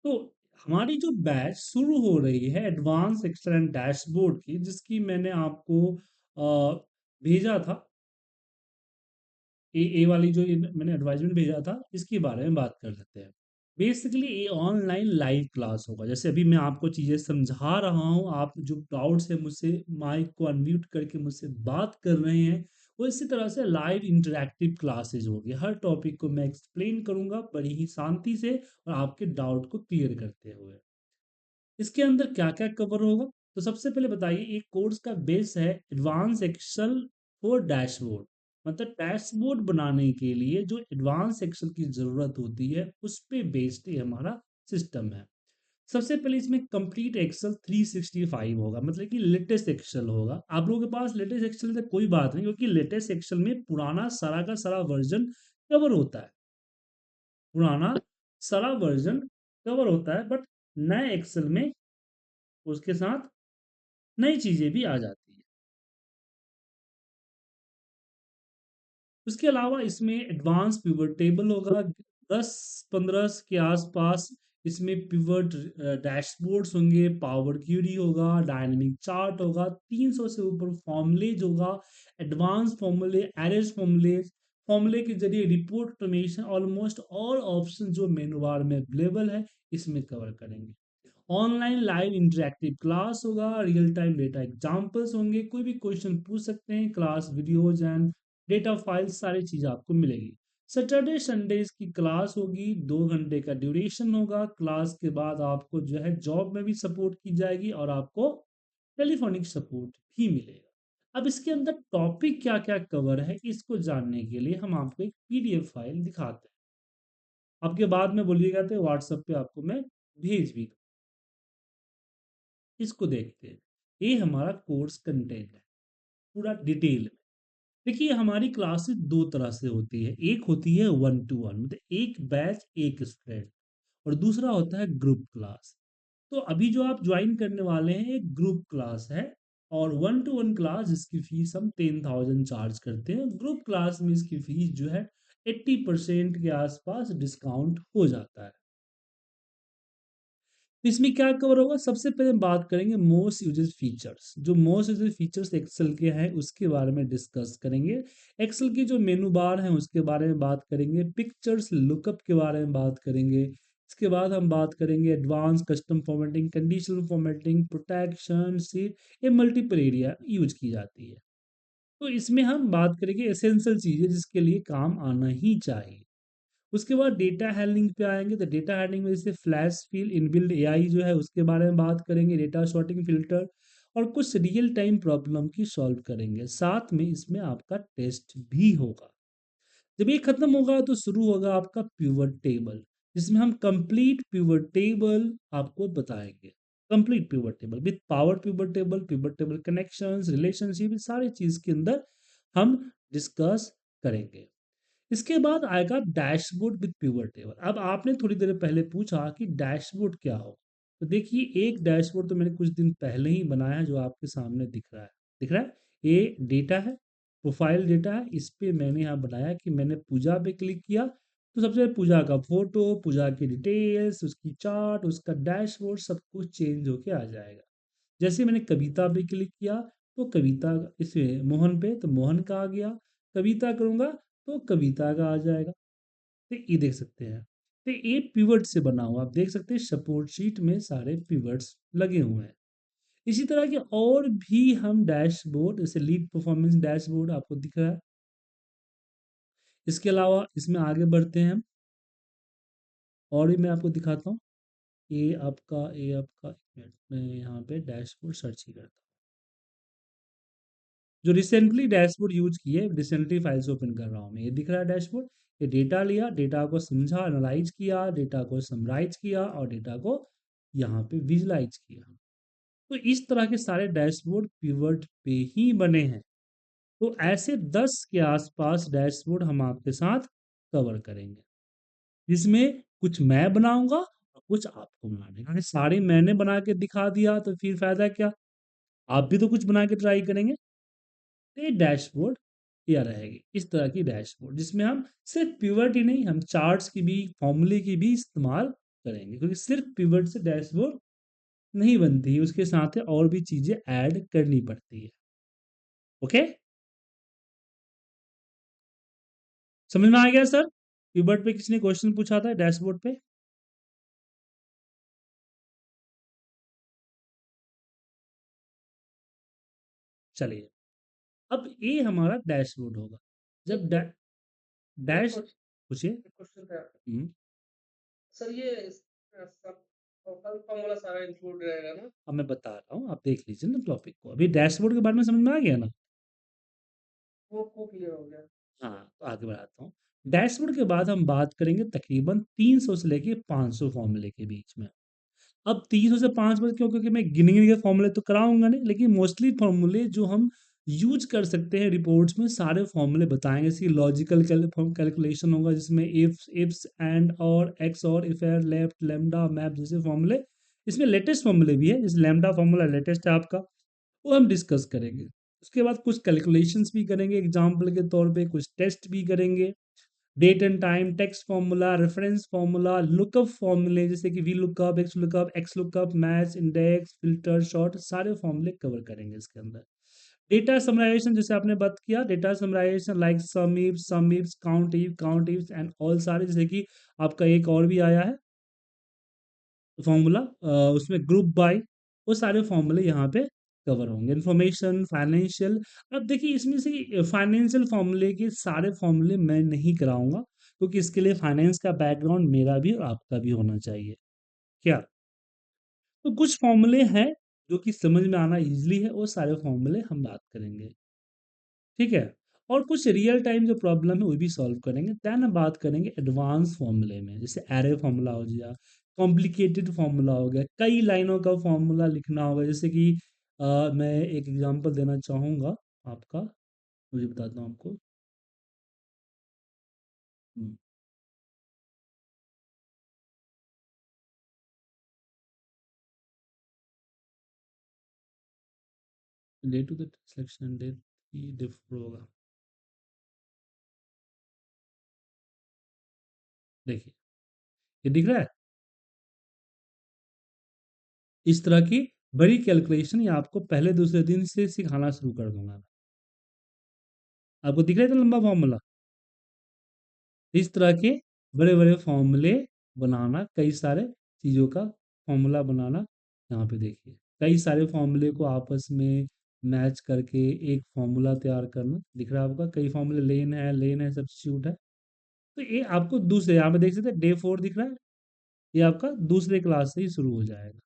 तो हमारी जो बैच शुरू हो रही है एडवांस एक्सेल एंड डैशबोर्ड की, जिसकी मैंने आपको भेजा था। ए वाली जो ये मैंने एडवर्टाइजमेंट भेजा था, इसके बारे में बात कर लेते हैं। बेसिकली ये ऑनलाइन लाइव क्लास होगा। जैसे अभी मैं आपको चीज़ें समझा रहा हूँ, आप जो डाउट्स है मुझसे माइक को अनम्यूट करके मुझसे बात कर रहे हैं, वो इसी तरह से लाइव इंटरैक्टिव क्लासेज होगी। हर टॉपिक को मैं एक्सप्लेन करूंगा बड़ी ही शांति से और आपके डाउट को क्लियर करते हुए। इसके अंदर क्या क्या कवर होगा, तो सबसे पहले बताइए, एक कोर्स का बेस है एडवांस एक्सेल फॉर डैशबोर्ड। मतलब डैशबोर्ड बनाने के लिए जो एडवांस एक्सेल की ज़रूरत होती है, उस पे बेस्ड ये हमारा सिस्टम है। सबसे पहले इसमें कंप्लीट एक्सेल 365 होगा, मतलब कि लेटेस्ट एक्सेल होगा। आप लोगों के पास लेटेस्ट एक्सेल से कोई बात नहीं, क्योंकि लेटेस्ट एक्सेल में पुराना सारा का सारा वर्जन कवर होता है। पुराना सारा वर्जन कवर होता है, बट नए एक्सेल में उसके साथ नई चीज़ें भी आ जाती हैं। उसके अलावा इसमें एडवांस पिवट टेबल होगा, 10-15 के आसपास। इसमें पिवट डैशबोर्ड्स होंगे, पावर क्यूरी होगा, डायनेमिक चार्ट होगा, 300 से ऊपर फॉर्मूलेज होगा, एडवांस फॉर्मूले, एरेज फॉर्मूलेज, फॉर्मूले के जरिए report automation, almost all option जो मेनू बार में अवेलेबल है, इसमें कवर करेंगे। ऑनलाइन लाइव इंटरेक्टिव क्लास होगा, रियल टाइम डेटा एग्जांपल्स होंगे, कोई भी क्वेश्चन पूछ सकते हैं, class videos and data files सारी चीज़ आपको मिलेगी। सैटरडे संडे की क्लास होगी, 2 घंटे का ड्यूरेशन होगा। क्लास के बाद आपको जो है जॉब में भी सपोर्ट की जाएगी और आपको टेलीफोनिक सपोर्ट भी मिलेगा। अब इसके अंदर टॉपिक क्या क्या कवर है, इसको जानने के लिए हम आपको एक पीडीएफ फाइल दिखाते हैं। आपके बाद में बोलिएगा तो व्हाट्सएप पे आपको मैं भेज भी दूँ। इसको देखते हैं। ये हमारा कोर्स कंटेंट है पूरा डिटेल में। देखिए, हमारी क्लासेस दो तरह से होती है। एक होती है वन टू वन, मतलब एक बैच एक स्टूडेंट, और दूसरा होता है ग्रुप क्लास। तो अभी जो आप ज्वाइन करने वाले हैं एक ग्रुप क्लास है, और वन टू वन क्लास जिसकी फीस हम 10,000 चार्ज करते हैं। ग्रुप क्लास में इसकी फीस जो है 80% के आसपास डिस्काउंट हो जाता है। तो इसमें क्या कवर होगा, सबसे पहले बात करेंगे मोस्ट यूजेस फीचर्स। जो मोस्ट यूजेस फीचर्स एक्सेल के हैं उसके बारे में डिस्कस करेंगे। एक्सेल की जो मेनू बार है उसके बारे में बात करेंगे। पिक्चर्स लुकअप के बारे में बात करेंगे। इसके बाद हम बात करेंगे advance custom formatting, conditional formatting, protection seat, ये मल्टीपल एरिया यूज की जाती है। तो इसमें हम बात करेंगे एसेंशियल चीज़ें जिसके लिए काम आना ही चाहिए। उसके बाद डेटा हैंडलिंग पे आएँगे, तो डेटा हैंडलिंग में जैसे फ्लैश फ़ील, इनबिल्ट एआई जो है उसके बारे में बात करेंगे, डेटा सॉर्टिंग फ़िल्टर, और कुछ रियल टाइम प्रॉब्लम की सॉल्व करेंगे। साथ में इसमें आपका टेस्ट भी होगा। जब ये खत्म होगा तो शुरू होगा आपका पिवट टेबल, जिसमें हम कंप्लीट पिवट टेबल आपको बताएँगे। Complete pivot table with power pivot table connections, relationship, सारी चीज़ के अंदर हम डिस्कस करेंगे। इसके बाद आएगा डैशबोर्ड विद पिवट टेबल। अब आपने थोड़ी देर पहले पूछा कि डैशबोर्ड क्या हो, तो देखिए एक डैशबोर्ड तो मैंने कुछ दिन पहले ही बनाया है, जो आपके सामने दिख रहा है। दिख रहा है, ये डेटा है, प्रोफाइल डेटा है। इस पे मैंने यहाँ बनाया कि मैंने पूजा पे क्लिक किया तो सबसे पहले पूजा का फोटो, पूजा की डिटेल्स, उसकी चार्ट, उसका डैशबोर्ड, सब कुछ चेंज होके आ जाएगा। जैसे मैंने कविता पे क्लिक किया तो कविता, इसे मोहन पे तो मोहन का आ गया। कविता करूँगा तो कविता का आ जाएगा। तो ये देख सकते हैं। तो ये पिवट से बना हुआ, आप देख सकते हैं सपोर्ट शीट में सारे पिवट्स लगे हुए हैं। इसी तरह के और भी हम डैशबोर्ड, जैसे लीड परफॉर्मेंस डैशबोर्ड आपको दिख रहा है। इसके अलावा इसमें आगे बढ़ते हैं हम, और भी मैं आपको दिखाता हूँ। ये आपका एक मिनट, मैं यहाँ पे डैशबोर्ड सर्च ही करता हूँ। जो रिसेंटली डैशबोर्ड यूज किए, रिसेंटली फाइल्स ओपन कर रहा हूँ मैं, ये दिख रहा है डैशबोर्ड। ये डेटा लिया, डेटा को समझा, एनालाइज किया, डेटा को समराइज किया, और डेटा को यहाँ पे विजुलाइज किया। तो इस तरह के सारे डैशबोर्ड पिवट पे ही बने हैं। तो ऐसे 10 के आसपास डैशबोर्ड हम आपके साथ कवर करेंगे, जिसमें कुछ मैं बनाऊंगा और कुछ आपको बनाने का। सारे मैंने बना के दिखा दिया तो फिर फायदा क्या, आप भी तो कुछ बना के ट्राई करेंगे। तो ये डैशबोर्ड यह रहेगी, इस तरह की डैशबोर्ड, जिसमें हम सिर्फ पिवट ही नहीं, हम चार्ट्स की भी, फॉर्मूले की भी इस्तेमाल करेंगे, क्योंकि सिर्फ पिवट से डैशबोर्ड नहीं बनती है, उसके साथ और भी चीजें ऐड करनी पड़ती है। ओके, समझ में आ गया सर? पिवट पे किसी ने क्वेश्चन पूछा था डैशबोर्ड पे? चलिए, अब ये हमारा डैशबोर्ड होगा। जब डैश पूछिए। हम्म, सर ये सब कल फॉर्मूला सारा इंक्लूड रहेगा ना? अब मैं बता रहा हूँ, आप देख लीजिए ना टॉपिक को। अभी डैशबोर्ड के बारे में समझ में आ गया ना? वो क्लियर हो गया। हाँ, तो आगे बढ़ाता हूँ। डैशबोर्ड के बाद हम बात करेंगे तकरीबन 300 से लेके 500 फॉर्मूले के बीच में। अब 300 से 500 क्यों? क्योंकि मैं गिने के फॉर्मूले तो कराऊंगा नहीं, लेकिन मोस्टली फॉर्मूले जो हम यूज कर सकते हैं रिपोर्ट्स में, सारे फॉर्मूले बताएंगे। जैसे लॉजिकल कैलकुलेशन होगा, जिसमें इफ्स एंड और एक्स और इफ एर लेफ्ट लैम्डा मैप जैसे फॉर्मूले। इसमें लेटेस्ट फॉर्मूले भी है, जैसे लैम्डा फॉर्मूला लेटेस्ट है आपका, वो हम डिस्कस करेंगे। उसके बाद कुछ कैलकुलेशंस भी करेंगे एग्जाम्पल के तौर पे, कुछ टेस्ट भी करेंगे। Date and time, text formula, reference formula, lookup फॉर्मूले जैसे कि V lookup, X lookup, match, index, filter, sort, सारे फॉर्मूले कवर करेंगे इसके अंदर। डेटा समराइजेशन, जैसे आपने बात किया, data summarization like sum ifs, count ifs and all, सारे जैसे कि आपका एक और भी आया है फॉर्मूला, उसमें ग्रुप बाय, वो सारे फॉर्मूले यहाँ पे कवर होंगे। Information, financial. अब देखिए, इसमें से फाइनेंशियल फॉर्मूले के सारे फॉर्मूले मैं नहीं कराऊंगा, क्योंकि इसके लिए फाइनेंस का बैकग्राउंड मेरा भी और आपका भी होना चाहिए। क्या? तो कुछ फॉर्मूले हैं जो कि समझ में आना इजली है, वो सारे फॉर्मूले हम बात करेंगे। ठीक है? और कुछ रियल टाइम जो प्रॉब्लम है वो भी सॉल्व करेंगे। देन हम बात करेंगे एडवांस फॉर्मूले में, जैसे एरे फॉर्मूला हो गया, कॉम्प्लिकेटेड फॉर्मूला हो गया, कई लाइनों का फॉर्मूला लिखना होगा। जैसे कि मैं एक एग्जांपल देना चाहूँगा आपका, मुझे बताता हूँ आपको। Day to the selection day ही डिफर होगा। देखिए, ये दिख रहा है? इस तरह की बड़ी कैलकुलेशन ये आपको पहले दूसरे दिन से सिखाना शुरू कर दूंगा मैं। आपको दिख रहा है इतना लंबा फॉर्मूला? इस तरह के बड़े-बड़े फ़ॉर्मूले बनाना, कई सारे चीज़ों का फ़ॉर्मूला बनाना, यहाँ पे देखिए। कई सारे फ़ॉर्मूले को आपस में मैच करके एक फ़ॉर्मूला तैयार करना, दिख रहा है आपका? कई फ़ॉर्मूले लेन है, सब्स्टिट्यूट है। तो ये आपको दूसरे यहाँ पे देख सकते हैं, डे 4 दिख रहा है? ये आपका दूसरे क्लास से ही शुरू हो जाएगा।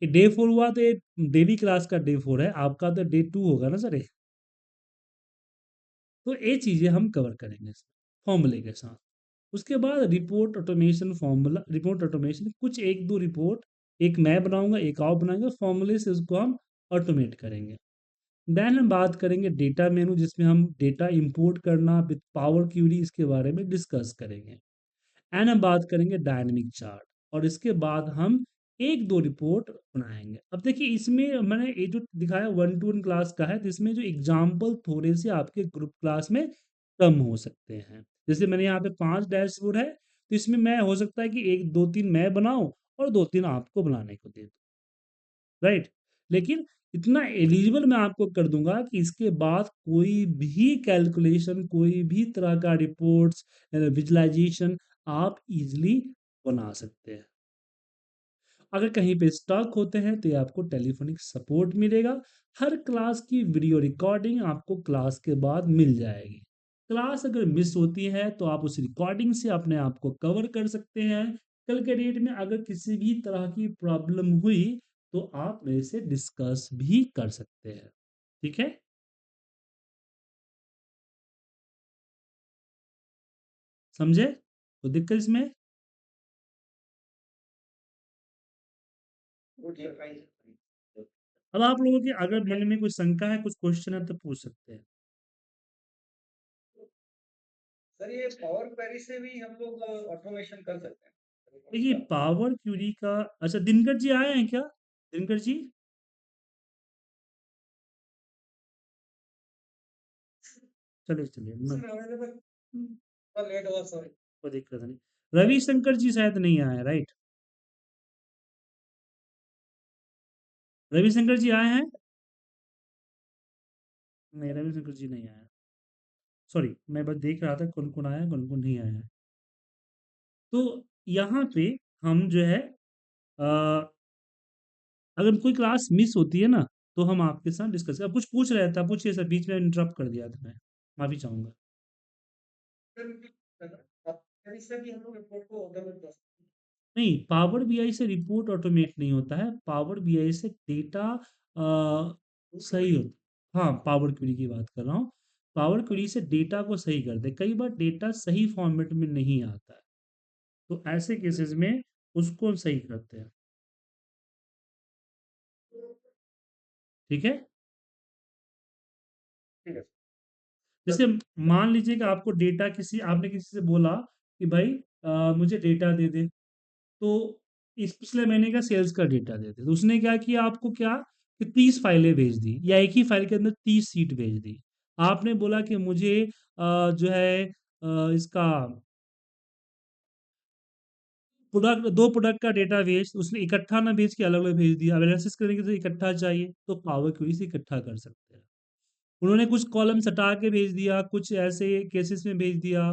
ये डे 4 हुआ तो ये डेली क्लास का डे 4 है, आपका तो डे 2 होगा ना सर ये? तो ये चीज़ें हम कवर करेंगे इसमें, फ़ॉर्मूले के साथ। उसके बाद report automation formula, report automation कुछ एक दो रिपोर्ट, एक मैं बनाऊंगा, एक और बनाएंगे, फॉर्मूले से उसको हम ऑटोमेट करेंगे। देन हम बात करेंगे डेटा मेनू, जिसमें हम डेटा इंपोर्ट करना विद पावर क्यूरी, इसके बारे में डिस्कस करेंगे। एंड हम बात करेंगे डायनेमिक चार्ट, और इसके बाद हम एक दो रिपोर्ट बनाएंगे। अब देखिए, इसमें मैंने ये जो दिखाया 1 to 1 क्लास का है, जिसमें जो एग्जाम्पल थोड़े से आपके ग्रुप क्लास में कम हो सकते हैं। जैसे मैंने यहाँ पे 5 डैशबोर्ड है, तो इसमें मैं हो सकता है कि एक दो तीन मैं बनाऊं और दो तीन आपको बनाने को दे दूं, राइट? लेकिन इतना एलिजिबल मैं आपको कर दूंगा कि इसके बाद कोई भी कैलकुलेशन, कोई भी तरह का रिपोर्ट्स, विजुअलाइजेशन आप इजीली बना सकते हैं। अगर कहीं पे स्टक होते हैं तो ये आपको टेलीफोनिक सपोर्ट मिलेगा। हर क्लास की वीडियो रिकॉर्डिंग आपको क्लास के बाद मिल जाएगी। क्लास अगर मिस होती है तो आप उस रिकॉर्डिंग से अपने आप को कवर कर सकते हैं। कल के डेट में अगर किसी भी तरह की प्रॉब्लम हुई तो आप मेरे से डिस्कस भी कर सकते हैं। ठीक है? समझे? तो दिक्कत इसमें? Good sir. अब आप लोगों के अगर मन में कोई शंका है, कुछ क्वेश्चन है, तो पूछ सकते हैं। सर ये पावर क्वेरी से भी हम लोग ऑटोमेशन कर सकते हैं देखिए, क्या? पावर क्यूरी का, अच्छा दिनकर जी आए हैं क्या? दिनकर जी, चलिए चलिए, मैं सर अवेलेबल लेट हुआ सॉरी। कोई दिक्कत नहीं। रविशंकर जी शायद नहीं आए, राइट? रविशंकर जी आए हैं? नहीं, रविशंकर जी नहीं आए। सॉरी, मैं बस देख रहा था कौन कौन आया कौन कौन नहीं आया है। तो यहाँ पे हम जो है अ, अगर कोई क्लास मिस होती है ना, तो हम आपके साथ डिस्कस अब कुछ पूछ रहे थे, पूछिए सर, बीच में इंटरप्ट कर दिया था मैं, माफी चाहूंगा। सर, आप कैसे भी हम लोग रिपोर्ट को ऑटोमेट कर सकते नहीं, पावर बीआई से रिपोर्ट ऑटोमेट नहीं होता है, पावर बीआई से डेटा सही होता। हाँ, पावर क्वेरी की बात कर रहा हूँ। पावर क्वेरी से डेटा को सही कर दे, कई बार डेटा सही फॉर्मेट में नहीं आता है, तो ऐसे केसेस में उसको सही करते हैं। ठीक है। ठीक है जैसे सर। मान लीजिए कि आपको डेटा किसी आपने किसी से बोला कि भाई मुझे डेटा दे दे, तो इस पिछले महीने का सेल्स का डेटा दे दे, तो उसने क्या किया, आपको क्या कि 30 फाइलें भेज दी, या एक ही फाइल के अंदर 30 सीट भेज दी। आपने बोला कि मुझे जो है इसका प्रोडक्ट, 2 प्रोडक्ट का डेटा भेज, उसने इकट्ठा ना भेज के अलग अलग भेज दिया। अब एनालिसिस करने के लिए तो इकट्ठा चाहिए, तो पावर क्वेरी से इकट्ठा कर सकते हैं। उन्होंने कुछ कॉलम्स हटा के भेज दिया, कुछ ऐसे केसेस में भेज दिया,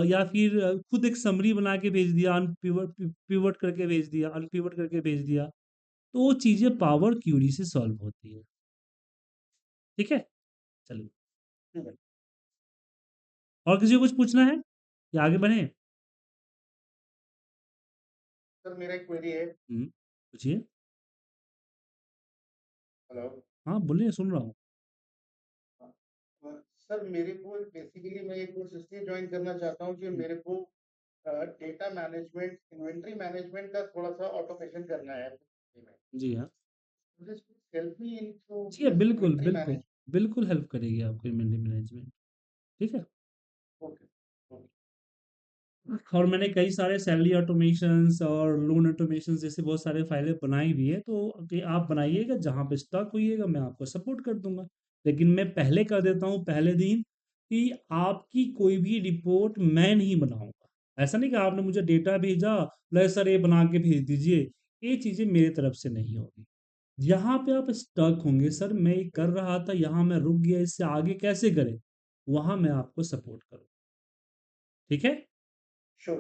या फिर खुद एक समरी बना के भेज दिया, अनपिवट पिवट करके भेज दिया, अनपिवट करके भेज दिया। तो वो चीज़ें पावर क्यूरी से सॉल्व होती है। ठीक है, चलिए। ठीक है और किसी को कुछ पूछना है या आगे बढ़े? सर, मेरा एक क्वेरी है। पूछिए। हेलो। हाँ, बोलिए, सुन रहा हूँ। सर, मेरे को बेसिकली मैं ये कोर्स इसलिए ज्वाइन करना चाहता हूँ कि मेरे को डेटा मैनेजमेंट, इन्वेंटरी मैनेजमेंट का थोड़ा सा ऑटोमेशन करना है। जी हाँ। मुझे हेल्प मी इन टू जी हाँ, दिस बिल्कुल इन्वेंटरी बिल्कुल। मैनेजमेंट। बिल्कुल हेल्प करेगी आपको इन्वेंटरी मैनेजमेंट। ठीक है। ओके ओके और मैंने कई सारे सैलरी ऑटोमेशंस और लोन ऑटोमेशंस जैसे बहुत सारे फाइलें बनाई भी है, तो कि आप बनाइएगा, जहाँ पे स्टक होइएगा मैं आपको सपोर्ट कर दूंगा। लेकिन मैं पहले कर देता हूँ पहले दिन कि आपकी कोई भी रिपोर्ट मैं नहीं बनाऊंगा। ऐसा नहीं कि आपने मुझे डेटा भेजा, ले सर ये बना के भेज दीजिए, ये चीज़ें मेरे तरफ से नहीं होगी। यहाँ पे आप स्टक होंगे, सर मैं ये कर रहा था, यहाँ मैं रुक गया, इससे आगे कैसे करें, वहाँ मैं आपको सपोर्ट करूँ। ठीक है। Sure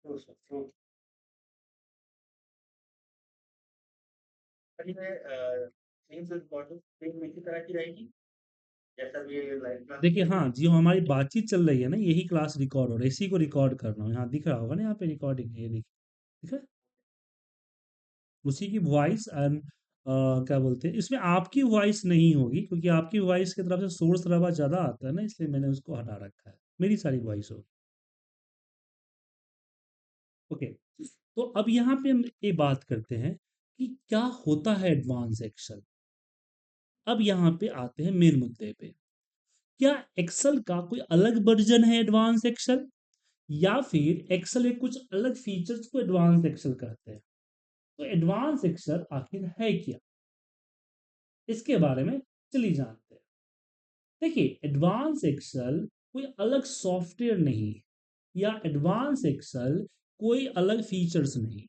sure sir sure. ये सेम रिकॉर्डिंग सेम इसी तरह की रहेगी जैसा भी ये लाइव क्लास देखिए, में हाँ, जो हमारी बातचीत चल रही है ना, यही क्लास रिकॉर्ड हो रहा है, इसी को रिकॉर्ड कर रहा हूँ, यहाँ दिख रहा होगा ना, यहाँ पे रिकॉर्डिंग, ये देखिए, ठीक है। उसी की वॉइस एंड क्या बोलते हैं, इसमें आपकी वॉइस नहीं होगी, क्योंकि आपकी वॉइस की तरफ से सोर्स रवा ज़्यादा आता है ना, इसलिए मैंने उसको हटा रखा है, मेरी सारी वॉइस होगी। ओके। तो अब यहाँ पे हम ये बात करते हैं कि क्या होता है एडवांस एक्सेल। अब यहाँ पे आते हैं मेन मुद्दे पे। क्या एक्सेल का कोई अलग वर्जन है एडवांस एक्सेल, या फिर एक्सेल एक कुछ अलग फीचर्स को एडवांस एक्सेल कहते हैं? तो एडवांस एक्सेल आखिर है क्या, इसके बारे में चलिए जानते हैं। देखिए, एडवांस एक्सेल कोई अलग सॉफ्टवेयर नहीं है, या एडवांस एक्सेल कोई अलग फीचर्स नहीं।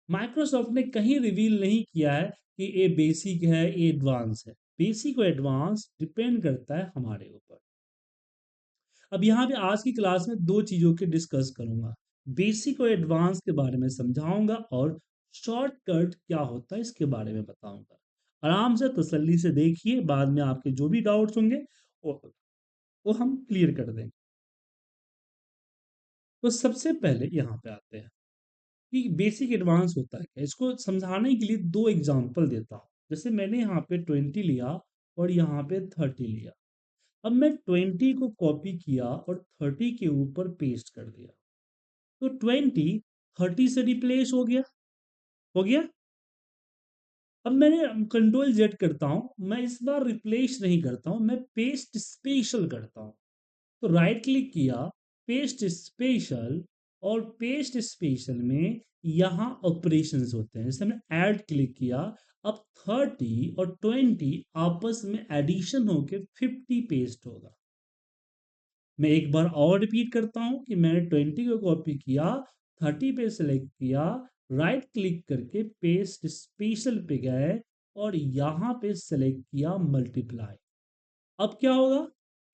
माइक्रोसॉफ्ट ने कहीं रिवील नहीं किया है कि ये बेसिक है, ये एडवांस है। बेसिक और एडवांस डिपेंड करता है हमारे ऊपर। अब यहाँ पे आज की क्लास में दो चीज़ों के डिस्कस करूंगा, बेसिक और एडवांस के बारे में समझाऊंगा, और शॉर्टकट क्या होता है इसके बारे में बताऊंगा। आराम से तसल्ली से देखिए, बाद में आपके जो भी डाउट्स होंगे वो वो हम क्लियर कर देंगे। तो सबसे पहले यहाँ पे आते हैं कि बेसिक एडवांस होता है क्या, इसको समझाने के लिए दो एग्जांपल देता हूँ। जैसे मैंने यहाँ पे 20 लिया और यहाँ पे 30 लिया। अब मैं 20 को कॉपी किया और 30 के ऊपर पेस्ट कर दिया, तो 20 30 से रिप्लेस हो गया। हो गया। अब मैंने कंट्रोल जेड करता हूं, मैं इस बार रिप्लेस नहीं करता हूं, मैं पेस्ट स्पेशल करता हूं। तो राइट क्लिक किया, पेस्ट स्पेशल, और पेस्ट स्पेशल में यहाँ ऑपरेशंस होते हैं, जैसे हमने ऐड क्लिक किया। अब 30 और 20 आपस में एडिशन होके 50 पेस्ट होगा। मैं एक बार और रिपीट करता हूं कि मैंने 20 को कॉपी किया, 30 पे सेलेक्ट किया, राइट क्लिक करके पेस्ट स्पेशल पे गए और यहाँ पे सेलेक्ट किया मल्टीप्लाई। अब क्या होगा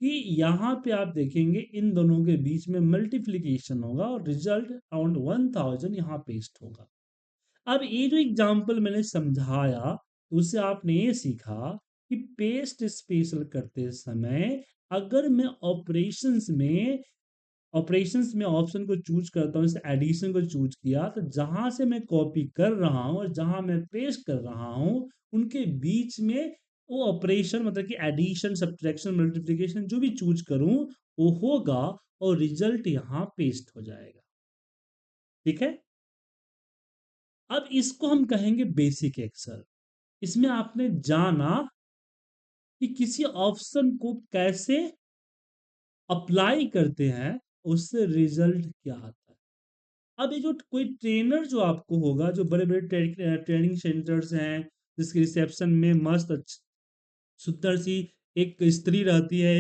कि यहाँ पे आप देखेंगे इन दोनों के बीच में मल्टीप्लिकेशन होगा और रिजल्ट अराउंड 1000 यहाँ पेस्ट होगा। अब ये जो एग्जाम्पल मैंने समझाया उससे आपने ये सीखा कि पेस्ट स्पेशल करते समय अगर मैं ऑपरेशंस में ऑप्शन को चूज करता हूँ, जैसे एडिशन को चूज किया, तो जहां से मैं कॉपी कर रहा हूँ और जहां मैं पेस्ट कर रहा हूँ उनके बीच में वो ऑपरेशन मतलब कि एडिशन सब्ट्रैक्शन मल्टीप्लिकेशन जो भी चूज करूं वो होगा और रिजल्ट यहाँ पेस्ट हो जाएगा। ठीक है, अब इसको हम कहेंगे बेसिक एक्सेल। इसमें आपने जाना कि किसी ऑप्शन को कैसे अप्लाई करते हैं, उससे रिजल्ट क्या आता है। अब ये जो कोई ट्रेनर जो आपको होगा, जो बड़े बड़े ट्रेनिंग सेंटर्स हैं जिसके रिसेप्शन में मस्त सुंदर सी एक स्त्री रहती है,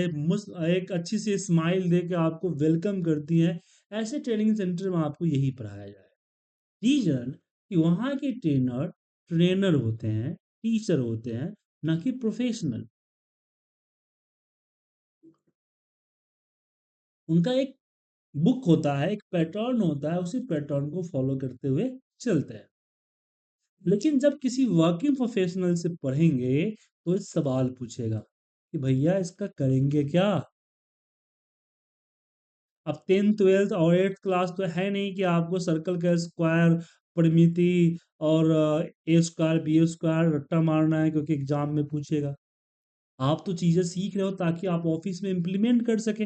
एक अच्छी सी स्माइल दे के आपको वेलकम करती है, ऐसे ट्रेनिंग सेंटर में आपको यही पढ़ाया जाए। रीजन कि वहाँ के ट्रेनर ट्रेनर होते हैं, टीचर होते हैं, ना कि प्रोफेशनल। उनका एक बुक होता है, एक पैटर्न होता है, उसी पैटर्न को फॉलो करते हुए चलते हैं। लेकिन जब किसी वर्किंग प्रोफेशनल से पढ़ेंगे तो एक सवाल पूछेगा कि भैया इसका करेंगे क्या। अब 10th 12th और 8th क्लास तो है नहीं कि आपको सर्कल का स्क्वायर, परिमिति और ए स्क्वायर बी स्क्वायर रट्टा मारना है क्योंकि एग्जाम में पूछेगा। आप तो चीजें सीख रहे हो ताकि आप ऑफिस में इंप्लीमेंट कर सके।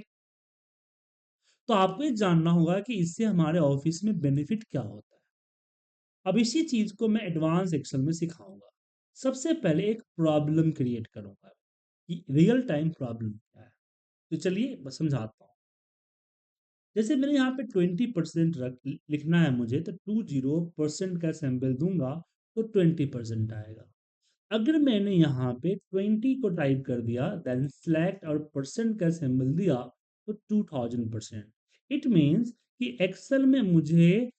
तो आपको ये जानना होगा कि इससे हमारे ऑफिस में बेनिफिट क्या होता है। अब इसी चीज को मैं एडवांस एक्सेल में सिखाऊंगा। सबसे पहले एक प्रॉब्लम क्रिएट करूंगा कि रियल टाइम प्रॉब्लम क्या है। तो चलिए बस समझाता हूँ। जैसे मैंने यहाँ पे 20% रख लिखना है मुझे, तो 20% का सैंपल दूंगा तो 20% आएगा। अगर मैंने यहाँ पे 20 को टाइप कर दिया देन सिलेक्ट और परसेंट का सिंबल दिया तो 2000%। इट मीन्स कि एक्सेल में मुझे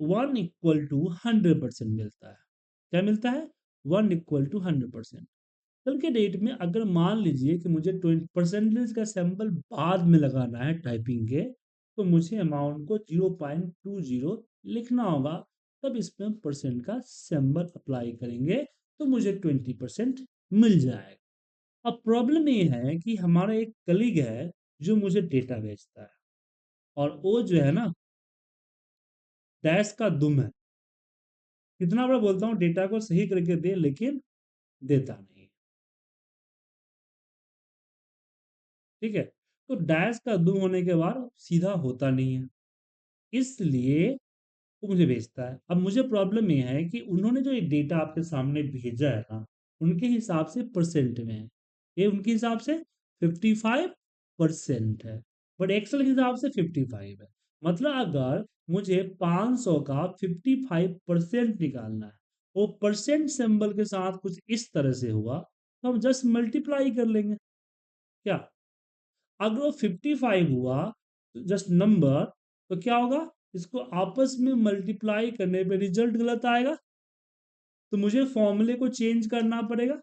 1 = 100% मिलता है। क्या मिलता है? 1 = 100%। कल के डेट में अगर मान लीजिए कि मुझे 20% का सैंपल बाद में लगाना है टाइपिंग के, तो मुझे अमाउंट को 0.20 लिखना होगा। तब इसमें परसेंट का सिंबल अप्लाई करेंगे तो मुझे 20% मिल जाएगा। अब प्रॉब्लम ये है कि हमारा एक कलीग है जो मुझे डेटा भेजता है और वो जो है ना डैश का दुम है। कितना बार बोलता हूँ डेटा को सही करके दे, लेकिन देता नहीं। ठीक है, तो डैश का दुम होने के बाद सीधा होता नहीं है, इसलिए वो मुझे भेजता है। अब मुझे प्रॉब्लम ये है कि उन्होंने जो ये डेटा आपके सामने भेजा है ना, उनके हिसाब से परसेंट में है, ये उनके हिसाब से 55% है, बट एक्सेल के हिसाब से 55 है। मतलब अगर मुझे 500 का 55% निकालना है, वो परसेंट सिंबल के साथ कुछ इस तरह से हुआ, तो हम जस्ट मल्टीप्लाई कर लेंगे। क्या, अगर वो 55 हुआ जस्ट नंबर, तो क्या होगा, इसको आपस में मल्टीप्लाई करने पे रिजल्ट गलत आएगा, तो मुझे फॉर्मूले को चेंज करना पड़ेगा।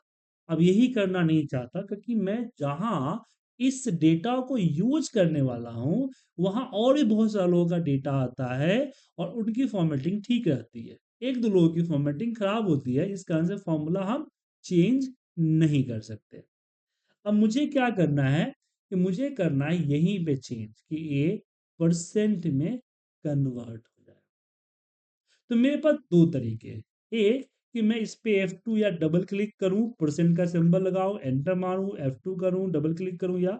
अब यही करना नहीं चाहता क्योंकि मैं जहां इस डेटा को यूज करने वाला हूं वहां और भी बहुत सारे लोगों का डेटा आता है और उनकी फॉर्मेटिंग ठीक रहती है, एक दो लोगों की फॉर्मेटिंग खराब होती है, इस कारण से फॉर्मूला हम चेंज नहीं कर सकते। अब मुझे क्या करना है कि मुझे करना है यहीं पे चेंज कि ये परसेंट में कन्वर्ट हो जाए। तो मेरे पास दो तरीके हैं। एक कि मैं इस पे F2 या डबल क्लिक करूं, परसेंट का सिंबल लगाऊं, एंटर मारूं, F2 करूं, डबल क्लिक करूं, या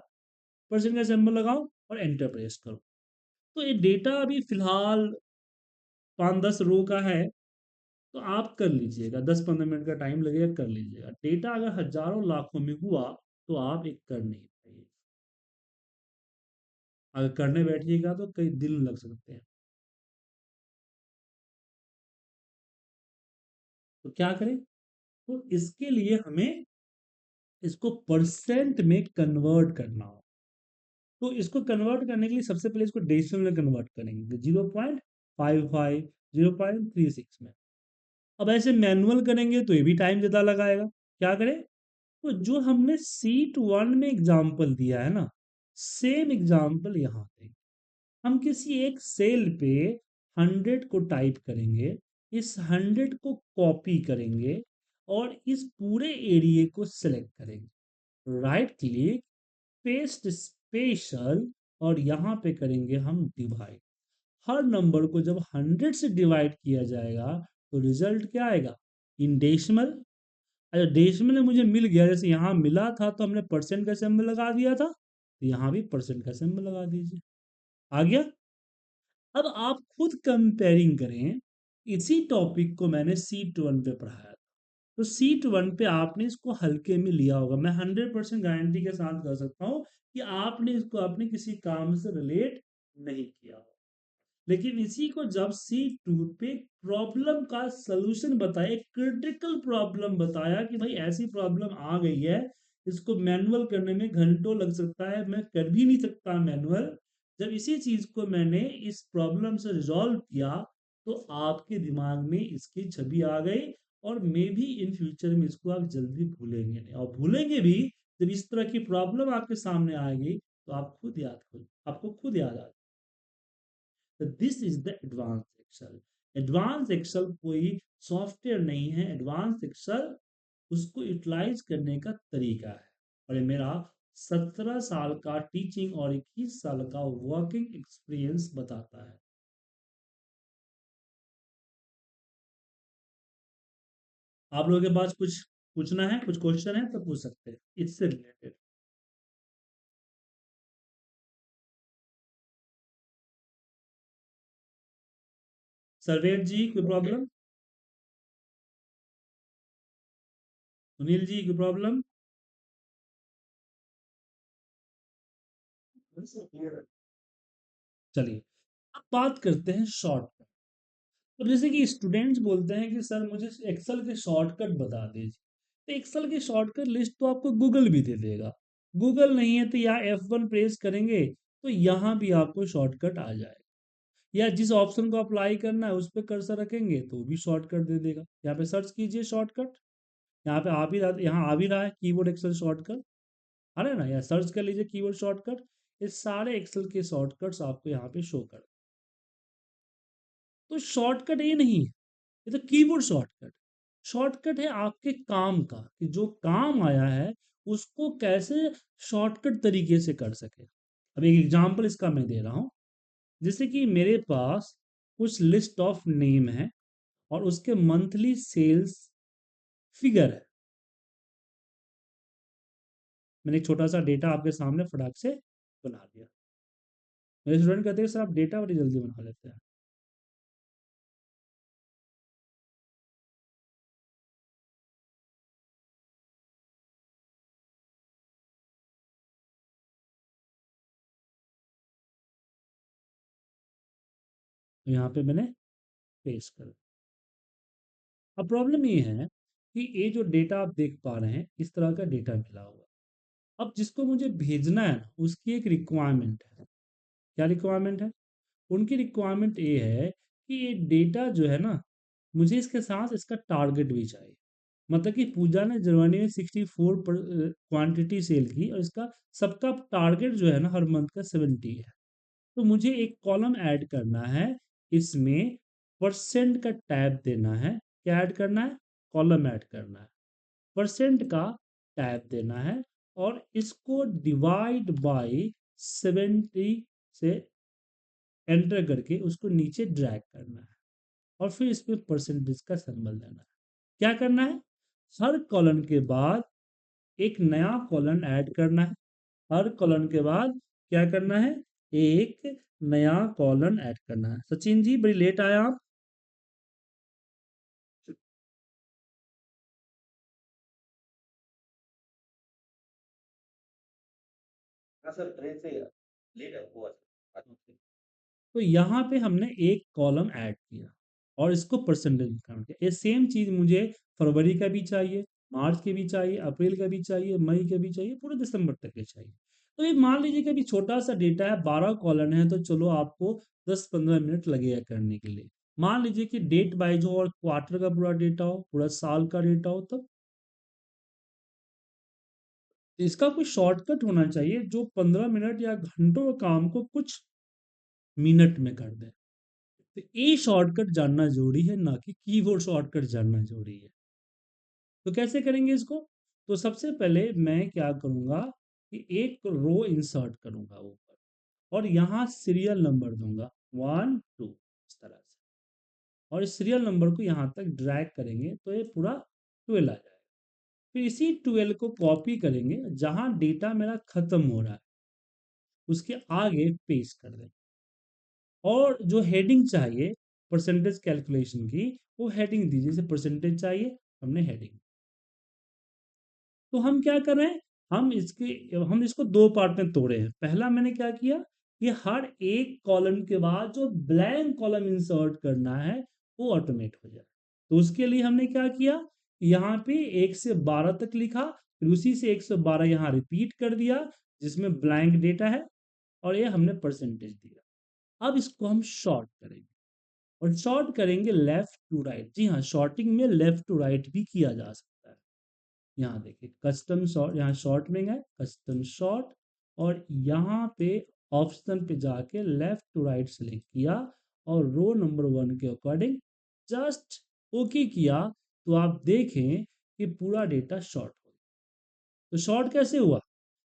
परसेंट का सिंबल लगाऊं और एंटर प्रेस करूं। तो ये डेटा अभी फिलहाल 5-10 रो का है, तो आप कर लीजिएगा, 10-15 मिनट का टाइम लगेगा, कर लीजिएगा। डेटा अगर हजारों लाखों में हुआ तो आप एक कर नहीं पाइए। अगर करने बैठिएगा तो कई दिन लग सकते हैं। तो क्या करें, तो इसके लिए हमें इसको परसेंट में कन्वर्ट करना हो। तो इसको कन्वर्ट करने के लिए सबसे पहले इसको डेसिमल में कन्वर्ट करेंगे 0.55 0.36 में। अब ऐसे मैनुअल करेंगे तो ये भी टाइम ज़्यादा लगाएगा। क्या करें? तो जो हमने सीट 1 में एग्जाम्पल दिया है ना, सेम एग्जाम्पल यहाँ पे हम किसी एक सेल पे 100 को टाइप करेंगे, इस 100 को कॉपी करेंगे और इस पूरे एरिया को सिलेक्ट करेंगे, राइट क्लिक, पेस्ट स्पेशल, और यहाँ पे करेंगे हम डिवाइड। हर नंबर को जब 100 से डिवाइड किया जाएगा तो रिजल्ट क्या आएगा? In decimal. अच्छा, डेसिमल में मुझे मिल गया, जैसे यहाँ मिला था तो हमने परसेंट का सिंबल लगा दिया था, तो यहाँ भी परसेंट का सिंबल लगा दीजिए। आ गया? अब आप खुद कंपेयरिंग करें, इसी टॉपिक को मैंने सीट 1 पे पढ़ाया था, तो सीट 1 पे आपने इसको हल्के में लिया होगा। मैं 100% गारंटी के साथ कह सकता हूँ कि आपने इसको अपने किसी काम से रिलेट नहीं किया होगा। लेकिन इसी को जब C2 पे प्रॉब्लम का सलूशन बताया, क्रिटिकल प्रॉब्लम बताया कि भाई ऐसी प्रॉब्लम आ गई है, इसको मैनुअल करने में घंटों लग सकता है, मैं कर भी नहीं सकता मैनुअल। जब इसी चीज को मैंने इस प्रॉब्लम से रिजॉल्व किया तो आपके दिमाग में इसकी छवि आ गई, और मे भी इन फ्यूचर में इसको आप जल्दी भूलेंगे नहीं, और भूलेंगे भी जब इस तरह की प्रॉब्लम आपके सामने आएगी तो आपको खुद याद आ। तो this is the advance excel. Advance excel कोई सॉफ्टवेयर नहीं है, एडवांस एक्सेल उसको यूटिलाइज करने का तरीका है। और ये मेरा 17 साल का टीचिंग और 21 साल का वर्किंग एक्सपीरियंस बताता है। आप लोगों के पास कुछ पूछना है, कुछ क्वेश्चन है तो पूछ सकते हैं इससे रिलेटेड। सर्वेश जी कोई प्रॉब्लम? सुनील जी कोई प्रॉब्लम? चलिए, अब बात करते हैं शॉर्ट। तो जैसे कि स्टूडेंट्स बोलते हैं कि सर मुझे एक्सेल के शॉर्टकट बता दीजिए, तो एक्सेल की शॉर्टकट लिस्ट तो आपको गूगल भी दे देगा। गूगल नहीं है तो या F1 प्रेस करेंगे तो यहाँ भी आपको शॉर्टकट आ जाएगा, या जिस ऑप्शन को अप्लाई करना है उस पर कर्सर रखेंगे तो भी शॉर्टकट दे देगा। यहाँ पे सर्च कीजिए शॉर्टकट, यहाँ पे आ भी रहा, यहाँ आ भी रहा है कीबोर्ड एक्सेल शॉर्टकट, आ रहा है ना, या सर्च कर लीजिए कीबोर्ड शॉर्टकट। ये सारे एक्सेल के शॉर्टकट्स आपको यहाँ पे शो कर। तो शॉर्टकट ये नहीं, ये तो कीबोर्ड शॉर्टकट। शॉर्टकट है आपके काम का, कि जो काम आया है उसको कैसे शॉर्टकट तरीके से कर सके। अब एक एग्जांपल इसका मैं दे रहा हूं, जैसे कि मेरे पास कुछ लिस्ट ऑफ नेम है और उसके मंथली सेल्स फिगर है। मैंने एक छोटा सा डेटा आपके सामने फटाक से बना दिया। मेरे स्टूडेंट कहते हैं सर आप डेटा बड़ी जल्दी बना लेते हैं। तो यहाँ पे मैंने पेस्ट कर। अब प्रॉब्लम ये है कि ये जो डेटा आप देख पा रहे हैं इस तरह का डेटा मिला हुआ है। अब जिसको मुझे भेजना है ना उसकी एक रिक्वायरमेंट है। क्या रिक्वायरमेंट है? उनकी रिक्वायरमेंट ये है कि ये डेटा जो है ना, मुझे इसके साथ इसका टारगेट भी चाहिए। मतलब कि पूजा ने जनवरी में 64 पर क्वांटिटी सेल की और इसका सबका टारगेट जो है ना हर मंथ का 70 है। तो मुझे एक कॉलम ऐड करना है, इसमें परसेंट का टैब देना है। क्या ऐड करना है? कॉलम ऐड करना है, परसेंट का टैब देना है, और इसको डिवाइड बाय 70 से एंटर करके उसको नीचे ड्रैग करना है, और फिर इसमें परसेंटेज का सिंबल देना है। क्या करना है? हर कॉलम के बाद एक नया कॉलम ऐड करना है। हर कॉलम के बाद क्या करना है? एक नया कॉलम ऐड करना है। सचिन जी बड़ी लेट आया आप। हाँ सर, ट्रेन से लेट है हुआ सर। तो यहाँ पे हमने एक कॉलम ऐड किया और इसको परसेंटेज में काउंट किया। ये सेम चीज मुझे फरवरी का भी चाहिए, मार्च के भी चाहिए, अप्रैल का भी चाहिए, मई का भी चाहिए, पूरे दिसंबर तक के चाहिए। तो ये मान लीजिए कि अभी छोटा सा डेटा है, 12 कॉलम है, तो चलो आपको 10-15 मिनट लगेगा करने के लिए। मान लीजिए कि डेट वाइज हो और क्वार्टर का पूरा डेटा हो, पूरा साल का डेटा हो, तब इसका कोई शॉर्टकट होना चाहिए जो 15 मिनट या घंटों के काम को कुछ मिनट में कर दे। तो ये शॉर्टकट जानना जरूरी है, ना कि कीबोर्ड शॉर्टकट जानना जरूरी है। तो कैसे करेंगे इसको? तो सबसे पहले मैं क्या करूंगा कि एक रो इंसर्ट करूंगा ऊपर, और यहाँ सीरियल नंबर दूंगा 1 2 इस तरह से, और इस सीरियल नंबर को यहाँ तक ड्रैग करेंगे तो ये पूरा 12 आ जाएगा। फिर इसी 12 को कॉपी करेंगे, जहाँ डेटा मेरा खत्म हो रहा है उसके आगे पेस्ट कर देंगे, और जो हेडिंग चाहिए परसेंटेज कैलकुलेशन की, वो हेडिंग दीजिए। जैसे परसेंटेज चाहिए, हमने हेडिंग। तो हम क्या कर रहे हैं, हम इसको दो पार्ट में तोड़े हैं। पहला मैंने क्या किया कि हर एक कॉलम के बाद जो ब्लैंक कॉलम इंसर्ट करना है वो ऑटोमेट हो जाए। तो उसके लिए हमने क्या किया, यहाँ पे 1 से 12 तक लिखा, फिर उसी से 1 से 12 यहाँ रिपीट कर दिया जिसमें ब्लैंक डेटा है, और ये हमने परसेंटेज दिया। अब इसको हम शॉर्ट करेंगे, और शॉर्ट करेंगे लेफ्ट टू राइट। जी हाँ, शॉर्टिंग में लेफ्ट टू राइट भी किया जा सकता है। यहाँ देखिए कस्टम शॉर्ट, यहाँ शॉर्ट में गए कस्टम शॉर्ट, और यहाँ पे ऑप्शन पे जाके लेफ्ट टू राइट सेलेक्ट किया, और रो नंबर 1 के अकॉर्डिंग जस्ट ओके किया, तो आप देखें कि पूरा डेटा शॉर्ट हो गया। तो शॉर्ट कैसे हुआ?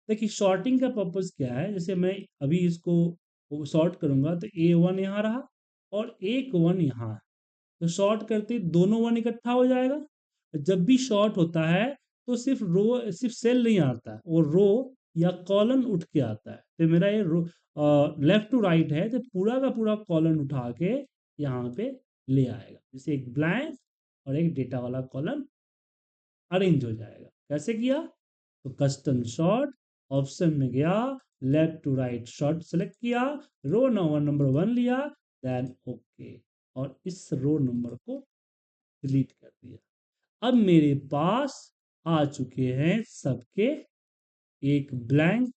देखिए शॉर्टिंग का पर्पस क्या है, जैसे मैं अभी इसको शॉर्ट करूंगा तो A1 यहाँ रहा और एक 1 यहाँ है, तो शॉर्ट करते ही दोनों 1 इकट्ठा हो जाएगा। जब भी शॉर्ट होता है तो सिर्फ सेल नहीं आता है, वो रो या कॉलम उठ के आता है। तो मेरा ये रो लेफ्ट टू राइट है, तो पूरा का पूरा कॉलम उठा के यहाँ पे ले आएगा, जैसे एक ब्लैंक और एक डेटा वाला कॉलम अरेंज हो जाएगा। कैसे किया? तो कस्टम शॉर्ट, ऑप्शन में गया, left to right sort select किया, रो नंबर 1 लिया, देन ओके, और इस रो नंबर को डिलीट कर दिया। अब मेरे पास आ चुके हैं सबके एक ब्लैंक,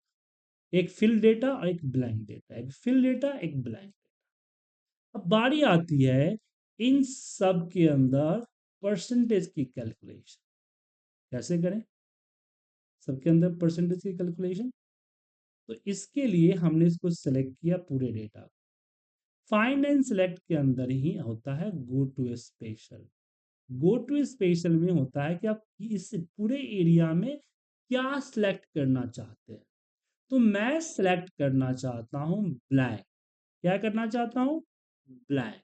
एक फिल डेटा और एक ब्लैंक डेटा, एक फिल डेटा एक ब्लैंक डेटा। अब बारी आती है इन सब के अंदर परसेंटेज की कैलकुलेशन कैसे करें। सबके अंदर परसेंटेज की कैलकुलेशन, तो इसके लिए हमने इसको सेलेक्ट किया पूरे डेटा। फाइंड एंड सेलेक्ट के अंदर ही होता है go to special. Go to special में होता है कि आप इस पूरे एरिया में क्या सिलेक्ट करना चाहते हैं। तो मैं सिलेक्ट करना चाहता हूं ब्लैंक। क्या करना चाहता हूं? ब्लैंक।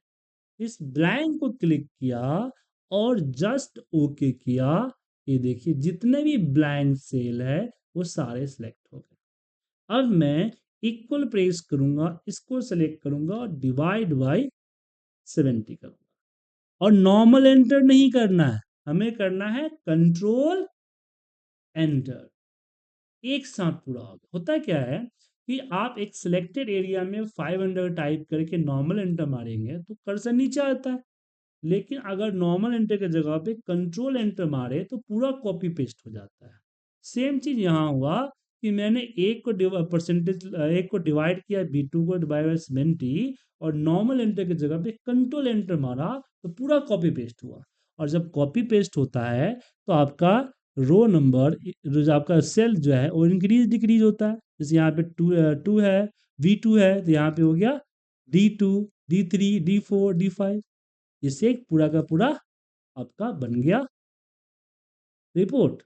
इस ब्लैंक को क्लिक किया और जस्ट ओके किया। ये देखिए जितने भी ब्लैंक सेल है वो सारे सिलेक्ट हो गए। अब मैं इक्वल प्रेस करूंगा, इसको सेलेक्ट करूंगा और डिवाइड बाय 70 करूंगा, और नॉर्मल एंटर नहीं करना है, हमें करना है कंट्रोल एंटर। एक साथ पूरा होता क्या है कि आप एक सिलेक्टेड एरिया में 500 टाइप करके नॉर्मल एंटर मारेंगे तो कर्सर नीचे आता है, लेकिन अगर नॉर्मल एंटर की जगह पे कंट्रोल एंटर मारे तो पूरा कॉपी पेस्ट हो जाता है। सेम चीज यहाँ हुआ कि मैंने एक को डिवाइड किया, B2 को डिवाइड बाय 70, और नॉर्मल एंटर की जगह पे कंट्रोल एंटर मारा तो पूरा कॉपी पेस्ट हुआ। और जब कॉपी पेस्ट होता है तो आपका रो नंबर, जो आपका सेल जो है वो इंक्रीज डिक्रीज होता है। जैसे यहाँ पे टू है, V2 है, तो यहाँ पे हो गया D2, D3, D4, D5। इससे पूरा का पूरा आपका बन गया रिपोर्ट।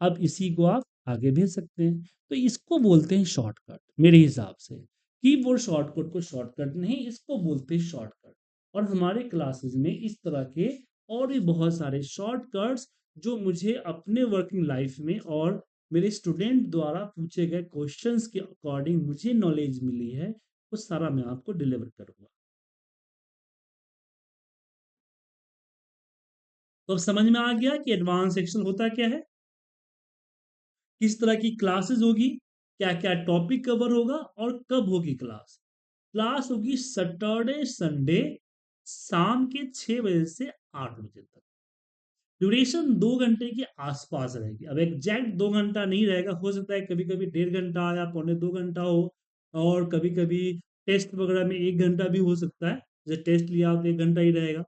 अब इसी को आप आगे भेज सकते हैं। तो इसको बोलते हैं शॉर्टकट मेरे हिसाब से। कीबोर्ड शॉर्टकट को शॉर्टकट नहीं, इसको बोलते हैं शॉर्टकट। और हमारे क्लासेस में इस तरह के और भी बहुत सारे शॉर्टकट्स जो मुझे अपने वर्किंग लाइफ में और मेरे स्टूडेंट द्वारा पूछे गए क्वेश्चंस के अकॉर्डिंग मुझे नॉलेज मिली है, वो सारा मैं आपको डिलीवर करूंगा। तो अब समझ में आ गया कि एडवांस एक्सेल होता क्या है, किस तरह की क्लासेस होगी, क्या क्या टॉपिक कवर होगा, और कब होगी क्लास। क्लास होगी सैटरडे संडे शाम के 6 बजे से 8 बजे तक। ड्यूरेशन 2 घंटे के आसपास रहेगी। अब एग्जैक्ट 2 घंटा नहीं रहेगा, हो सकता है कभी कभी 1.5 घंटा या 1.25 घंटा हो, और कभी कभी टेस्ट वगैरह में 1 घंटा भी हो सकता है। जैसे टेस्ट लिया तो 1 घंटा ही रहेगा,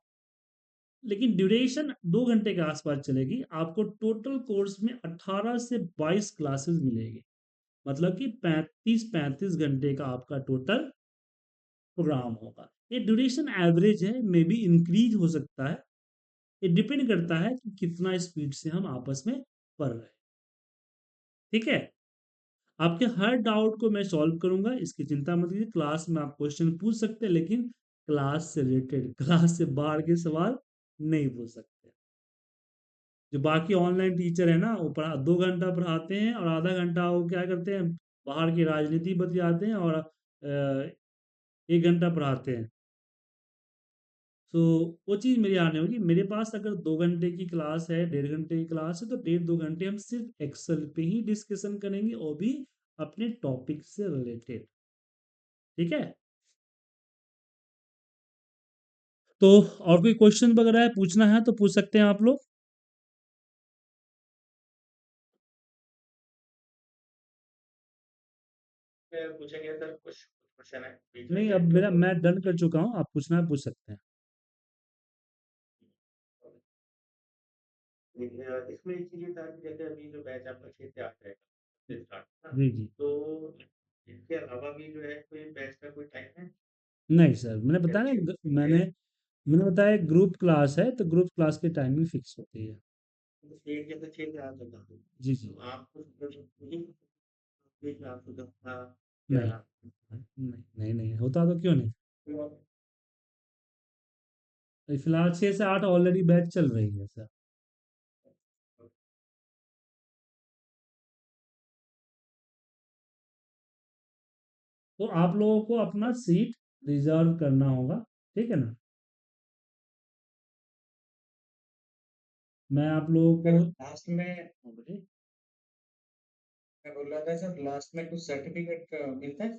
लेकिन ड्यूरेशन 2 घंटे के आसपास चलेगी। आपको टोटल कोर्स में 18 से 22 क्लासेस मिलेगी, मतलब कि 35-35 घंटे का आपका टोटल प्रोग्राम होगा। ये ड्यूरेशन एवरेज है, मे बी इंक्रीज हो सकता है। ये डिपेंड करता है कि कितना स्पीड से हम आपस में पढ़ रहे हैं। ठीक है, आपके हर डाउट को मैं सॉल्व करूंगा, इसकी चिंता मत कीजिए। क्लास में आप क्वेश्चन पूछ सकते हैं, लेकिन क्लास से रिलेटेड, क्लास से बाहर के सवाल नहीं पूछ सकते। जो बाकी ऑनलाइन टीचर है ना, वो 2 घंटा पढ़ाते हैं और आधा घंटा वो क्या करते हैं, बाहर की राजनीति बतियाते हैं, और 1 घंटा पढ़ाते हैं। तो वो चीज़ मेरी आने होगी। मेरे पास अगर 2 घंटे की क्लास है, 1.5 घंटे की क्लास है, तो 1.5-2 घंटे हम सिर्फ एक्सेल पे ही डिस्कशन करेंगे, और भी अपने टॉपिक से रिलेटेड। ठीक है, तो और कोई क्वेश्चन वगैरह है, पूछना है तो पूछ सकते हैं आप लोग। पूछेंगे सर, कुछ क्वेश्चन है बीच में नहीं, से अब जो मेरा मैं डन कर चुका हूँ, आप पूछना है पूछ सकते हैं। इसमें एक चीज़ ये था कि जैसे अभी जो बैच आपका 6 से 8 रहेगा, से स्टार्ट ना, जी जी। तो इसके अलावा भी जो है कोई बैच का कोई टाइम है? नहीं सर, मैंने बताया ना, जैसे मैंने कि मैंने बताया ग्रुप क्लास है, तो ग्रुप क्लास की टाइमिंग फिक्स होती है। एक जैसे 6 से 8 तक था, जी जी। तो आपको नहीं एक रात को जब था नहीं या नहीं नहीं नहीं होता तो क्यों नहीं। अभी फिलहाल 6 से 8 ऑलरेडी बैच चल रही है सर। तो आप लोगों को अपना सीट रिजर्व करना होगा, ठीक है ना। मैं आप लोगों को लास्ट में बोलिए। मैं बोल रहा था सर, लास्ट में कुछ सर्टिफिकेट मिलता है?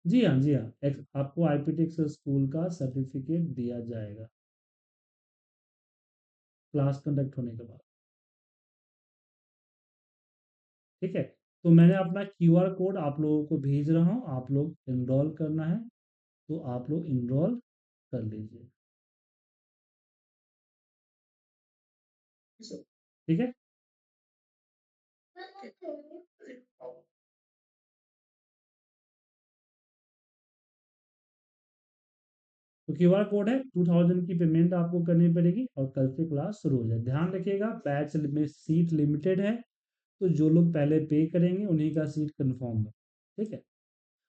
जी हाँ, जी हाँ, आपको आईपीटेक्स स्कूल का सर्टिफिकेट दिया जाएगा क्लास कंडक्ट होने के बाद। ठीक है, तो मैंने अपना क्यूआर कोड आप लोगों को भेज रहा हूँ, आप लोग इनरोल करना है तो आप लोग इनरोल कर लीजिए। सर ठीक है, तो क्यूआर कोड है, 2000 की पेमेंट आपको करनी पड़ेगी, और कल से क्लास शुरू हो जाए। ध्यान रखिएगा, बैच में सीट लिमिटेड है, तो जो लोग पहले पे करेंगे उन्हीं का सीट कंफर्म है। ठीक है,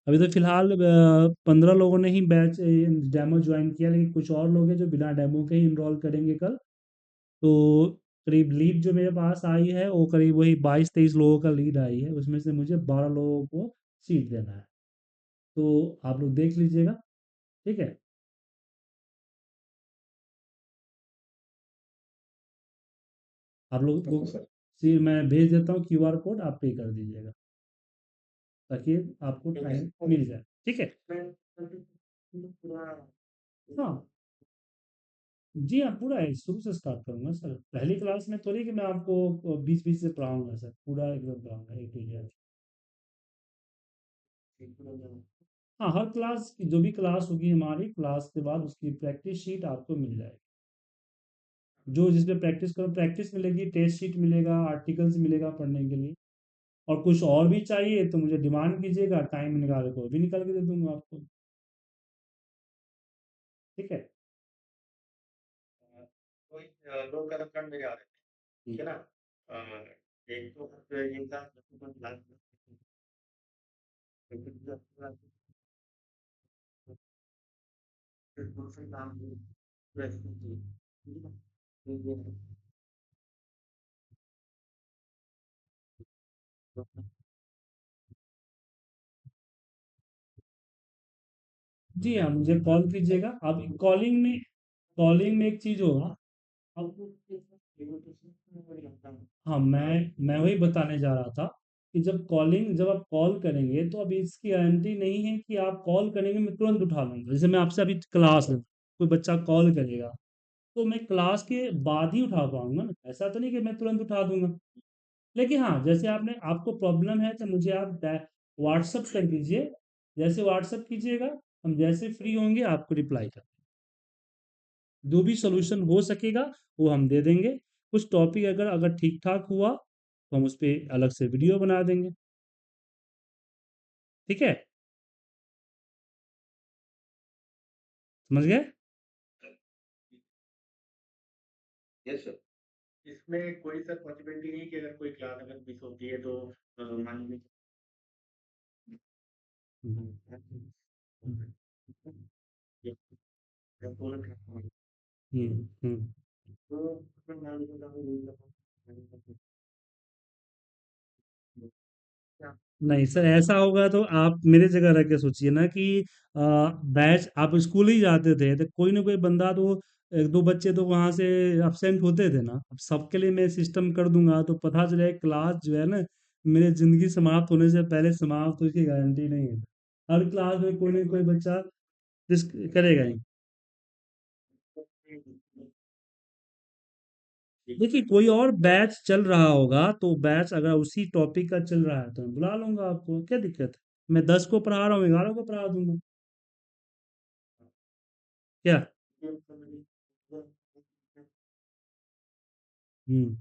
अभी तो फिलहाल 15 लोगों ने ही बैच डेमो ज्वाइन किया, लेकिन कुछ और लोग हैं जो बिना डेमो के ही इनरोल करेंगे कल। तो करीब लीड जो मेरे पास आई है, वो करीब वही 22-23 लोगों का लीड आई है, उसमें से मुझे 12 लोगों को सीट देना है। तो आप लोग देख लीजिएगा। ठीक है, आप लोग को ओके सर। मैं भेज देता हूँ क्यूआर कोड, आप पे कर दीजिएगा, ताकि आपको ठीक है टाइम सर। मिल जाए। ठीक है, पूरा हाँ जी हाँ, पूरा है, शुरू से स्टार्ट करूंगा सर। पहली क्लास में थोड़ी कि मैं आपको बीच बीच से पढ़ाऊंगा सर, पूरा एकदम पढ़ाऊंगा ए टू जेड। हाँ, हर क्लास की जो भी क्लास होगी हमारी, क्लास के बाद उसकी प्रैक्टिस शीट आपको मिल जाएगी। जो जिसमें प्रैक्टिस करो, प्रैक्टिस मिलेगी, टेस्ट शीट मिलेगा, आर्टिकल्स मिलेगा पढ़ने के लिए। और कुछ और भी चाहिए तो मुझे डिमांड कीजिएगा, टाइम निकाल के वो भी निकाल के दे दूंगा आपको। ठीक है, कोई 2 कदम फ्रंट में जा रहे थे, ठीक जी। है ना? एक तो ये था दूसरे काम वैसे ही, ठीक है? जी हाँ, मुझे कॉल कीजिएगा। अब कॉलिंग में एक चीज होगा। हाँ, मैं वही बताने जा रहा था कि जब आप कॉल करेंगे, तो अब इसकी गारंटी नहीं है कि आप कॉल करेंगे मैं तुरंत उठा लूंगा। जैसे मैं आपसे अभी क्लास है, कोई बच्चा कॉल करेगा, तो मैं क्लास के बाद ही उठा पाऊँगा ना, ऐसा तो नहीं कि मैं तुरंत उठा दूँगा। लेकिन हाँ, जैसे आपको प्रॉब्लम है तो मुझे आप व्हाट्सअप कर दीजिए, जैसे व्हाट्सअप कीजिएगा, हम जैसे फ्री होंगे आपको रिप्लाई कर, जो भी सॉल्यूशन हो सकेगा वो हम दे देंगे। कुछ टॉपिक अगर अगर ठीक ठाक हुआ तो हम उस पे अलग से वीडियो बना देंगे। ठीक है, समझ गए? Yes sir. इसमें कोई सर पॉसिबिलिटी नहीं कि अगर कोई क्लास अगर मिस होती है तो मान लीजिए हम्म, हम्म। तो उसमें मान लीजिए नहीं सर, ऐसा होगा तो आप मेरे जगह रह के सोचिए ना कि बैच आप स्कूल ही जाते थे तो कोई ना कोई बंदा तो एक दो बच्चे तो वहां से अब्सेंट होते थे ना। अब सबके लिए मैं सिस्टम कर दूंगा तो पता चले क्लास जो है ना मेरी जिंदगी समाप्त होने से पहले समाप्त हो, इसकी गारंटी नहीं है। हर क्लास में कोई ना कोई बच्चा रिस्क करेगा ही। देखिए कोई और बैच चल रहा होगा तो बैच अगर उसी टॉपिक का चल रहा है तो मैं बुला लूंगा आपको, क्या दिक्कत है? मैं 10 को पढ़ा रहा हूँ, 11 को पढ़ा दूंगा। क्या? हम्म,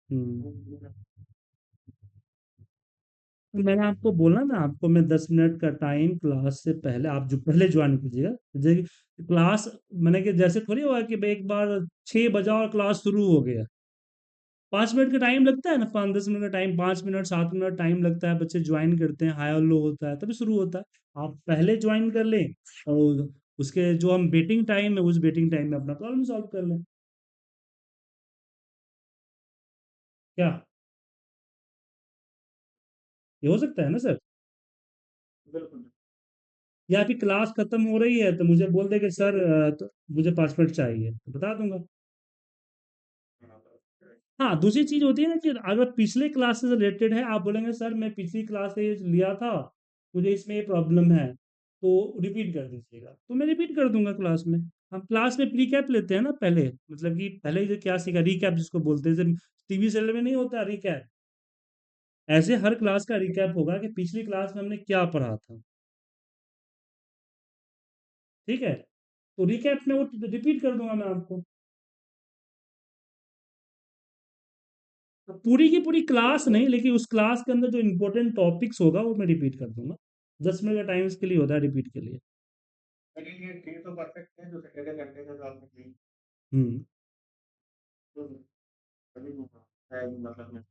हम्म। तो मैंने आपको बोला ना, आपको मैं 10 मिनट का टाइम क्लास से पहले आप जो पहले ज्वाइन कीजिएगा। जैसे क्लास मैंने कि जैसे थोड़ी हुआ कि भाई एक बार 6 बजा और क्लास शुरू हो गया। 5 मिनट का टाइम लगता है ना, 5-10 मिनट का टाइम, 5 मिनट 7 मिनट टाइम लगता है, बच्चे ज्वाइन करते हैं, हाई और लो होता है तभी शुरू होता है। आप पहले ज्वाइन कर लें और उसके जो हम वेटिंग टाइम है उस वेटिंग टाइम में अपना प्रॉब्लम सॉल्व कर लें। क्या ये हो सकता है ना सर? बिल्कुल। या फिर क्लास खत्म हो रही है तो मुझे बोल दे कि सर तो मुझे 5 मिनट चाहिए तो बता दूंगा। हाँ, दूसरी चीज़ होती है ना कि अगर पिछले क्लास से रिलेटेड है, आप बोलेंगे सर मैं पिछली क्लास से ये लिया था, मुझे इसमें ये प्रॉब्लम है, तो रिपीट कर दीजिएगा, तो मैं रिपीट कर दूंगा क्लास में। हम क्लास में प्रीकैप लेते हैं ना पहले, मतलब कि पहले जो क्या सीखा, रिकैप जिसको बोलते हैं, जैसे टीवी सीरियल में नहीं होता रिकैप, ऐसे हर क्लास का रिकैप होगा कि पिछली क्लास में हमने क्या पढ़ा था। ठीक है, तो रिकैप में वो रिपीट कर दूंगा मैं आपको। तो पूरी की पूरी क्लास नहीं, लेकिन उस क्लास के अंदर जो इंपॉर्टेंट टॉपिक्स होगा वो मैं रिपीट कर दूंगा। 10 मिनट का टाइम इसके लिए होता है रिपीट के लिए। लेकिन ये डे तो परफेक्ट है जो सैटरडे संडे का जो आपने की हम्म। तो अभी है मतलब में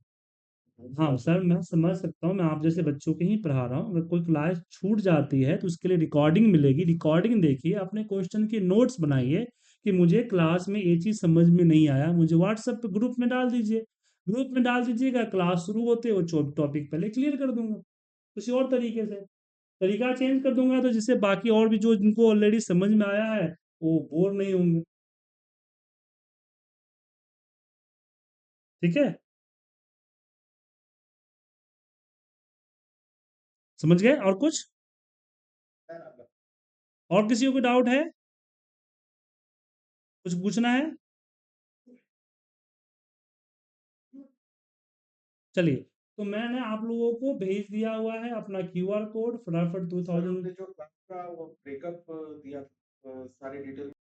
हाँ सर, मैं समझ सकता हूँ, मैं आप जैसे बच्चों के ही पढ़ा रहा हूँ। अगर कोई क्लास छूट जाती है तो उसके लिए रिकॉर्डिंग मिलेगी, रिकॉर्डिंग देखिए, अपने क्वेश्चन के नोट्स बनाइए कि मुझे क्लास में ये चीज़ समझ में नहीं आया, मुझे व्हाट्सएप पे ग्रुप में डाल दीजिए। ग्रुप में डाल दीजिएगा, क्लास शुरू होते वो टॉपिक पहले क्लियर कर दूंगा किसी और तरीके से। तरीका चेंज कर दूंगा तो जिससे बाकी और भी जो जिनको ऑलरेडी समझ में आया है वो बोर नहीं होंगे। ठीक है, समझ गए? और कुछ, और किसी को डाउट है, कुछ पूछना है? चलिए, तो मैंने आप लोगों को भेज दिया हुआ है अपना क्यूआर कोड, फटाफट सर 2000। हमने जो क्लास का वो ब्रेकअप दिया सारी डिटेल